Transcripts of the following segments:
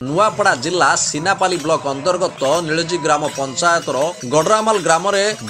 नुआपड़ा जिला सीनापाली ब्लॉक अंतर्गत नीलजी ग्राम पंचायतर गडरामाल ग्राम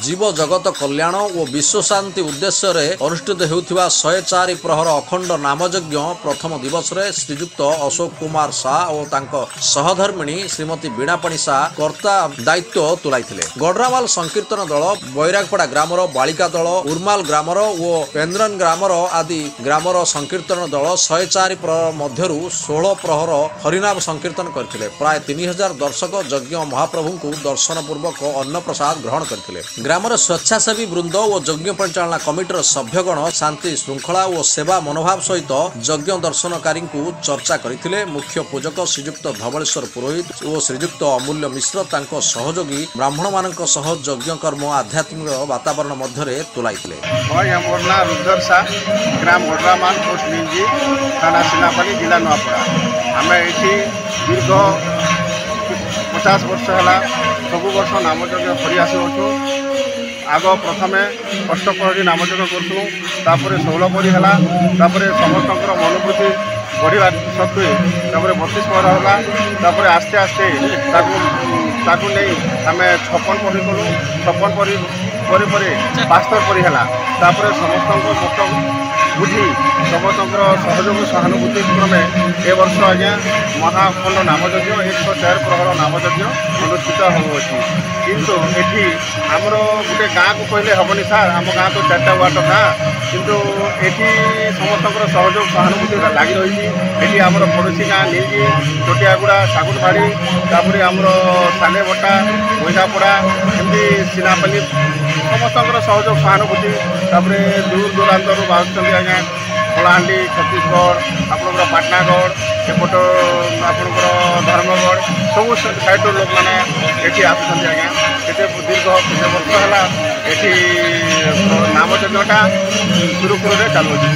जीव जगत कल्याण और विश्व शांति उद्देश्य अनुष्ठित होता 104 प्रहर अखंड नामयज्ञ प्रथम दिवस रे श्रीजुक्त अशोक कुमार शाह और तांको सहधर्मिणी श्रीमती बीणापाणी शाह कर्ता दायित्व तुलाइथिले। गडरामाल संकीर्तन दल बैरागपड़ा ग्रामर बालिका दल उर्माल ग्रामर और पेन्द्रन ग्रामर आदि ग्रामर संकीर्तन दल 104 प्रहर मध्यरु 16 प्रहर हरिनाम संकीर्तन करथिले। प्राय 3000 दर्शक यज्ञ महाप्रभु को दर्शन पूर्वक अन्न प्रसाद ग्रहण करथिले। ग्रामर स्वेच्छासेवी वृंद और यज्ञ परिचालना कमिटीर सभ्यगण शांति श्रृंखला और सेवा मनोभाव सहित यज्ञ दर्शनकारी को चर्चा करथिले। मुख्य पूजक श्रीजुक्त धवलेश्वर पुरोहित और श्रीजुक्त अमूल्य मिश्र तांको सहयोगी ब्राह्मण मानक सह यज्ञ कर्म आध्यात्मिक वातावरण मध्य तुलाइथिले। ग्राम गडरामाल पोस्ट नीलजी थाना सीनापाली जिला नुआपड़ा आम ये दीर्घ 50 वर्ष है सब वर्ष नामयज्ञ कर आसुँ। आग प्रथमे अष्टप्रहरी नामयज्ञ करूँ 16 परी है समस्त मनोवृत्ति बढ़ा सत्वे 32 प्रहर है आस्ते आस्ते नहीं आम 56 परी कलु 56 परी पर 72 परी है समस्त बुझी समस्त सहयोग सहानुभूति क्रमे ए वर्ष आज्ञा महाखंड नामयज्ञ 104 प्रहर नामयज्ञ अनुष्ठित होती। किंतु एठी आमर गोटे गाँ को कहले हेनी सार आम गाँ तो 4टा वार्ड गाँ किंतु एठी समस्त सहयोग सहानुभूति लगी रही। एठी आमर पड़ोशी गाँ नीलजी चटियागुड़ा सागुरबाड़ी तापर आमर सालेबटा मैदापड़ा एमती सीनापाली समस्त सहयोग सहानुभूति तापर दूर दूरांतर बाहर आज्ञा कलाहांडी छत्तीसगढ़ आपंकर पाटनागढ़ एपट आपंकर धर्मगढ़ सब साइड लोक मैंने ये आसुँच आज्ञा ये दीर्घ 20 वर्ष है ये नामयज्ञटा सुरुखुरे चलुची।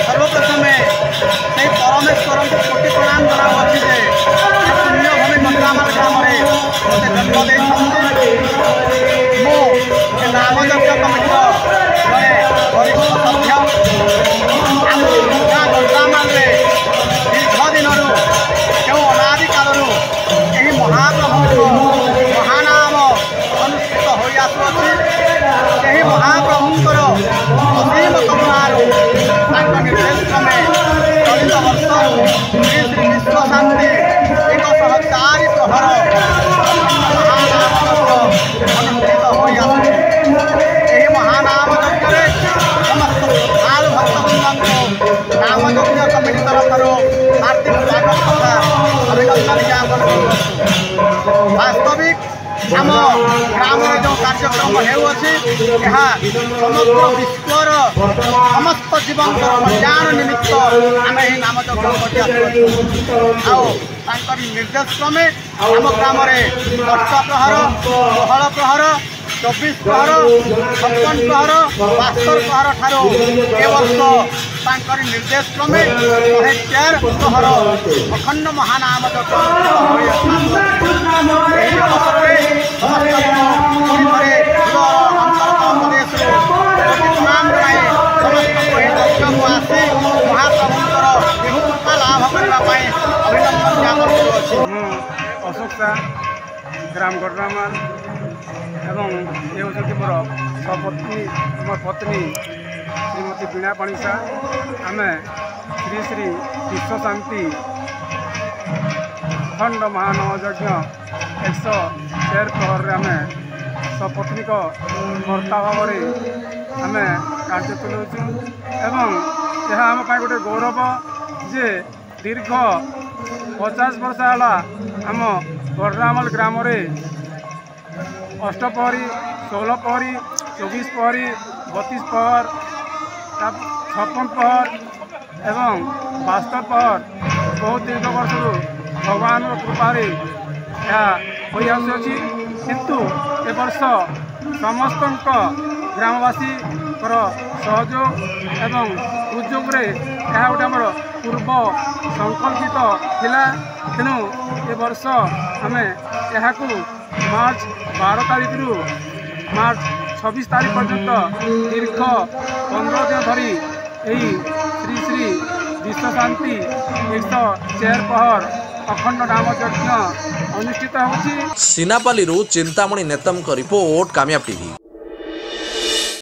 सर्वप्रथमे से परमेश्वर को कोटि प्रणाम जनाऊँगी पुण्य भूमि गडरामाल ग्राम मत जन्म दे नामयज्ञ कमिटी जड़े वरिष्ठ सभ्य आम गाँ गडरामाल दीर्घ दिन जो अनादि काल यही महाप्रभु महानाम अनुष्ठित हो आसुँच महाप्रभुंर असीम करुणार निर्देश क्रमे चलित वर्ष श्री श्री विश्व शांति 104 प्रहर अनुष्ठित हो आसुँच। महानाम यज्ञ समस्त श्रद्धालु भक्तवृंद नामयज्ञ कमिटी तरफ हार्दिक स्वागत तथा अभिनंदन ज्ञापन करूँ। वास्तविक आम ग्राम जो कार्यक्रम होउछि समग्र विश्वर समस्त जीवन कल्याण निमित्त आम यही नामयज्ञ कर निर्देश क्रमे आम ग्राम 8 प्रहर 16 प्रहर 24 प्रहर 56 प्रहर 72 प्रहर ठारू ए वर्ष निर्देश क्रमे 104 प्रहर अखंड महानाम अशोक शाह ग्राम गडरामाल एवं ये हूँ मोर सपत्नी मोर पत्नी श्रीमती बीणा पाणिसा आम श्री श्री विश्वशांति अखंड महानवयज्ञ 113 प्रहर आम सपत्निक कर्ता भाव आम कार्य चलाऊँ एवं यह आम गोटे गौरव जे दीर्घ 50 वर्ष है आम गडरामल ग्राम अष्टपहरी 16 पहरी 24 पहरी 32 पहर 56 पहर एवं 72 पहर बहुत दीर्घ वर्ष भगवान कृपार होती किंतु ए वर्ष समस्त ग्रामवासी सहयोग एवं उद्योग यह गोटे आम पूर्व संकल्पित थिला तेणु ए वर्ष आम यहाँ मार्च 12 तारीख रु मार्च 26 तारीख पर्यंत दीर्घ 15 दिन धरी यही श्री श्री विश्वशांति 114 पहर अखंड नाम यज्ञ अनुष्ठित होछि। सिनापाली चिंतामणि नेतम रिपोर्ट कामयाब टीवी।